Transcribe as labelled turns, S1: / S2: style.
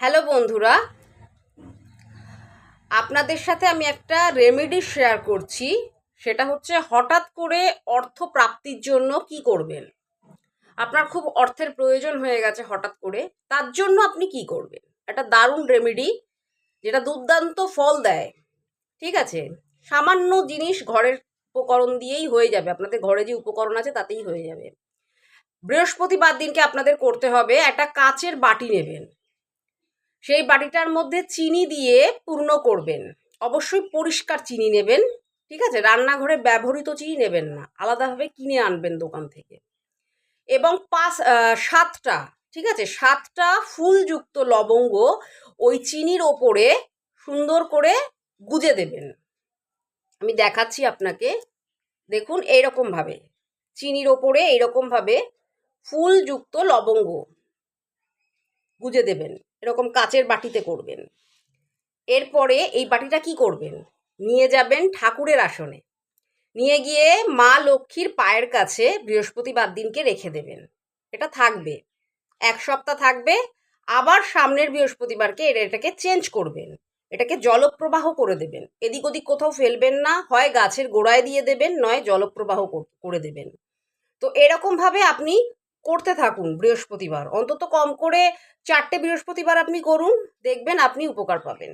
S1: Hello বন্ধুরা, আপনাদের সাথে আমি একটা রেমেডি শেয়ার করছি। সেটা হচ্ছে হঠাৎ করে অর্থ প্রাপ্তির জন্য কি করবেন। আপনার খুব অর্থের প্রয়োজন হয়ে গেছে হঠাৎ করে, তার জন্য আপনি কি করবেন। একটা দারুণ রেমেডি, যেটা দুর্দান্ত ফল দেয়। ঠিক আছে, সামান্য জিনিস ঘরের উপকরণ দিয়েই হয়ে যাবে, আপনাদের ঘরে যে উপকরণ আছে তাতেই হয়ে যাবে। বৃহস্পতিবার দিনকে আপনাদের করতে হবে, একটা কাচের বাটি নেবেন, সেই বাটিটার মধ্যে চিনি দিয়ে পূর্ণ করবেন। অবশ্যই পরিষ্কার চিনি নেবেন, ঠিক আছে, রান্নাঘরে ব্যবহৃত চিনি নেবেন না, আলাদাভাবে কিনে আনবেন দোকান থেকে। এবং সাতটা, ঠিক আছে, সাতটা ফুলযুক্ত লবঙ্গ ওই চিনির ওপরে সুন্দর করে গুজে দেবেন। আমি দেখাচ্ছি আপনাকে, দেখুন এইরকমভাবে চিনির ওপরে এইরকমভাবে ফুলযুক্ত লবঙ্গ গুজে দেবেন, এরকম কাচের বাটিতে করবেন। এরপরে এই বাটিটা কি করবেন, নিয়ে যাবেন ঠাকুরের আসনে, নিয়ে গিয়ে মা লক্ষ্মীর পায়ের কাছে বৃহস্পতিবার দিনকে রেখে দেবেন। এটা থাকবে, এক সপ্তাহ থাকবে। আবার সামনের বৃহস্পতিবারকে এটাকে চেঞ্জ করবেন, এটাকে জলপ্রবাহ করে দেবেন। এদিক ওদিক কোথাও ফেলবেন না, হয় গাছের গোড়ায় দিয়ে দেবেন, নয় জলপ্রবাহ করে দেবেন। তো এরকমভাবে আপনি করতে থাকুন বৃহস্পতিবার, অন্তত কম করে 4টে বৃহস্পতিবার আপনি করুন, দেখবেন আপনি উপকার পাবেন।